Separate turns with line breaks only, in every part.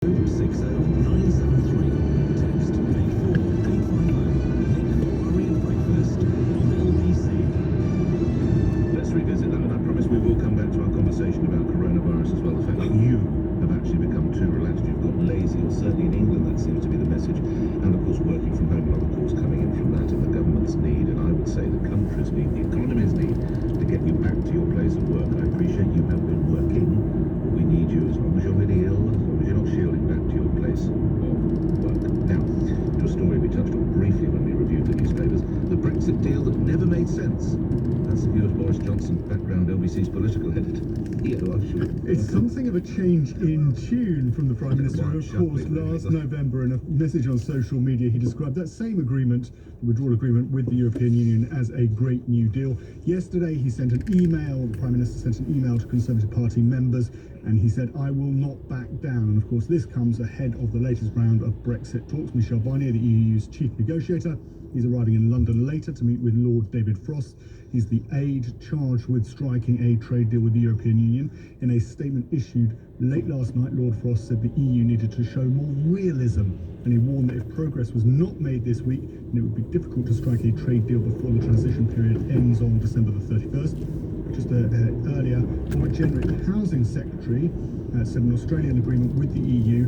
Text 84850. Nick for Curry and Breakfast on LBC. Let's revisit that, and I promise we will come back to our conversation about coronavirus as well. The fact that you have actually become too relaxed, you've got lazy, or certainly in England that seems to be the message. And of course, working from home, a lot of calls coming in from that, and the government's need, and I would say the country's need, the economy's need to get you back to your place of work. I appreciate you have been working, but we need you as long as you're really ill, as long as you're not shielding back to your place of work. Now, to a story we touched on briefly when we reviewed the newspapers, the Brexit deal that never made sense. That's the view of Boris Johnson, background LBC's political editor.
It's something of a change in tune from the Prime Minister. Of course, last November in a message on social media, he described that same agreement, the withdrawal agreement with the European Union, as a great new deal. Yesterday, he sent an email, the Prime Minister sent an email to Conservative Party members, and he said, "I will not back down." And of course, this comes ahead of the latest round of Brexit talks. Michel Barnier, the EU's chief negotiator, he's arriving in London later to meet with Lord David Frost. He's the aide charged with striking a trade deal with the European Union. In a statement issued late last night, Lord Frost said the EU needed to show more realism, and he warned that if progress was not made this week, then it would be difficult to strike a trade deal before the transition period ends on December the 31st. Just earlier, former General Housing Secretary said an Australian agreement with the EU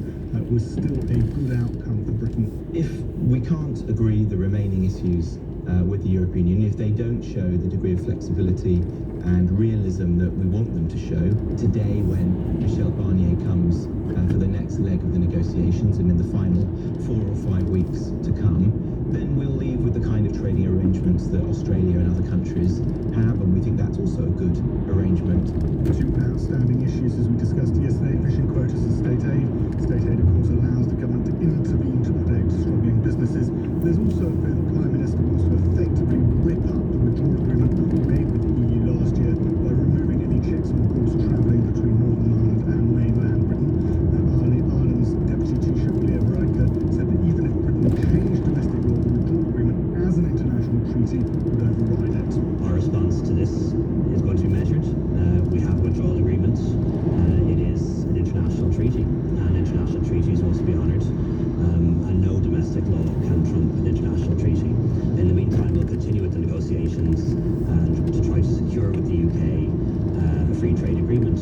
was still a good outcome for Britain.
If we can't agree the remaining issues with the European Union, if they don't show the degree of flexibility and realism that we want them to show, today when Michel Barnier comes for the next leg of the negotiations and in the final 4 or 5 weeks to come, then we'll leave with the kind of trading arrangements that Australia and other countries have, and we think that's also a good arrangement.
Two outstanding issues, as we discussed yesterday: fishing quotas and state aid. State aid, of course, allows the government to intervene to protect struggling businesses. There's also a fear the Prime Minister wants to effectively rip up the withdrawal agreement made with the EU last year by removing any checks on goods travelling between Northern Ireland and mainland Britain. Ireland's Deputy Taoiseach Leo Varadkar said that even if Britain changed domestic law, the withdrawal agreement as an international treaty would override it.
Our response to this is going to be measured. We have a withdrawal agreement. It is an international treaty, and international treaties must be honoured. And no domestic law can trump an international treaty. In the meantime, we'll continue with the negotiations and to try to secure with the UK a free trade agreement,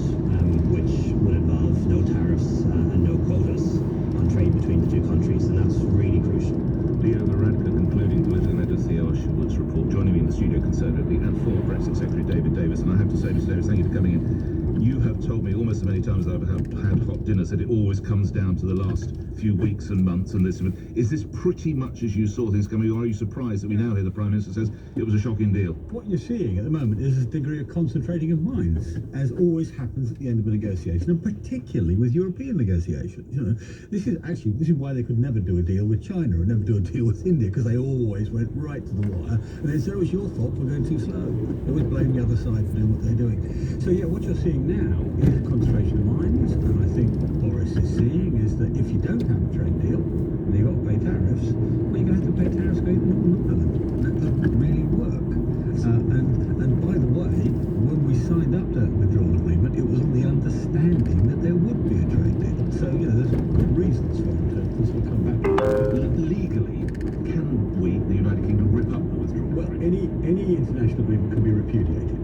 which will involve no tariffs and no quotas on trade between the two countries, and that's really crucial.
Leo Varadkar concluding political editor Theo Osherwood's report. Joining me in the studio conservatively, and former Brexit Secretary David Davis. And I have to say, Mr. Davis, thank you for coming in. You have told me almost as many times as I've had hot dinners that it always comes down to the last few weeks and months and this. Is this pretty much as you saw things coming, or are you surprised that we now hear the Prime Minister says it was a shocking deal?
What you're seeing at the moment is a degree of concentrating of minds, as always happens at the end of a negotiation, and particularly with European negotiations. You know, this is why they could never do a deal with China or never do a deal with India, because they always went right to the wire, and they said it was your fault for going too slow. They always blame the other side for doing what they're doing. So yeah, what you're seeing now is a concentration of minds, and I think what Boris is seeing is that if you don't have a trade deal and you've got to pay tariffs, well, you're going to have to pay tariffs going to Northern Ireland. That doesn't really work. And by the way, when we signed up to that withdrawal agreement, it was on the understanding that there would be a trade deal. So, you know, there's good reasons for it to sort of come back.
Legally, can we, the United Kingdom, rip up the withdrawal
Well,
agreement?
any international agreement can be repudiated.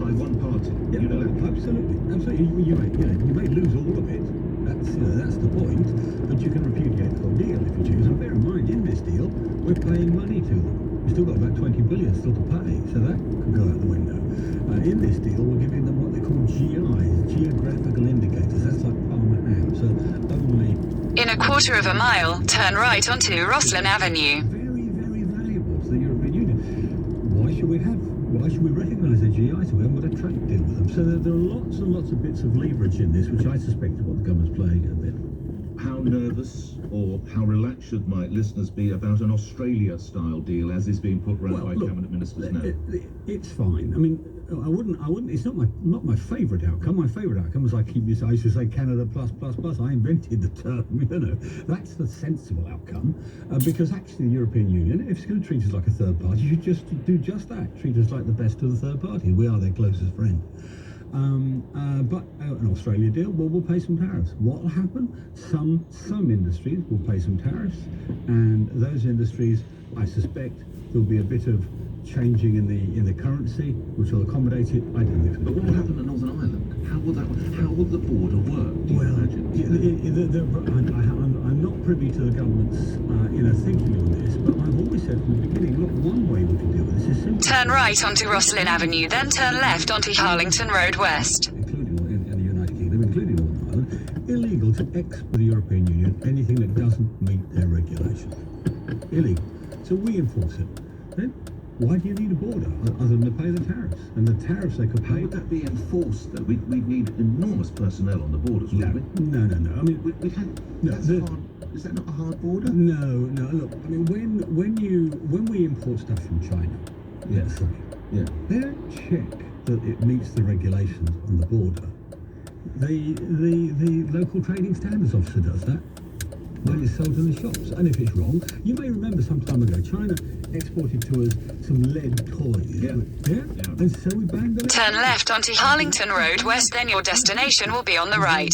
By one party?
Yeah, absolutely. You may lose all of it. That's the point. But you can repudiate the whole deal if you choose. And bear in mind, in this deal, we're paying money to them. We've still got about 20 billion still to pay, so that can go out the window. In this deal, we're giving them what they call GIs, geographical indicators. That's like Parma ham. So only
in a quarter of a mile, turn right onto Roslin Avenue.
Very, very valuable to the European Union. Why should we recognise their GI so we haven't got a trade deal with them? So there are lots and lots of bits of leverage in this, which I suspect is what the government's playing a bit.
How nervous or how relaxed should my listeners be about an Australia-style deal as is being put round by cabinet ministers now?
It's fine. I mean, I wouldn't. It's not my favourite outcome. My favourite outcome is I used to say Canada plus plus plus. I invented the term. You know, that's the sensible outcome because actually the European Union, if it's going to treat us like a third party, should just do just that. Treat us like the best of the third party. We are their closest friend. But an Australia deal, well, we'll pay some tariffs. What will happen? Some industries will pay some tariffs, and those industries, I suspect, there'll be a bit of changing in the currency, which will accommodate it. I don't think so.
But what will happen to Northern Ireland? How will the border work? Do you imagine?
I'm not privy to the government's thinking on this, but I've always said from the beginning, look, one way we can deal with this is simple.
Turn right onto Roslin Avenue, then turn left onto Harlington Road West.
Including in the United Kingdom, including Northern Ireland, illegal to export the European Union anything that doesn't meet their regulations. Illegal. So we enforce it. Then why do you need a border other than to pay the tariffs? And the tariffs they could
How
pay.
would that be enforced, though? We need enormous personnel on the borders,
No,
wouldn't we?
no. I mean,
We had,
No,
that's
the-
hard. Is that not a hard border?
no. Look, I mean, when we import stuff from China, let's say,
Yeah.
they don't check that it meets the regulations on the border. The local trading standards officer does that when it's sold in the shops. And if it's wrong, you may remember some time ago, China exported to us some lead toys.
Yeah.
And so we banged them.
Turn left onto Harlington Road West, then your destination will be on the right.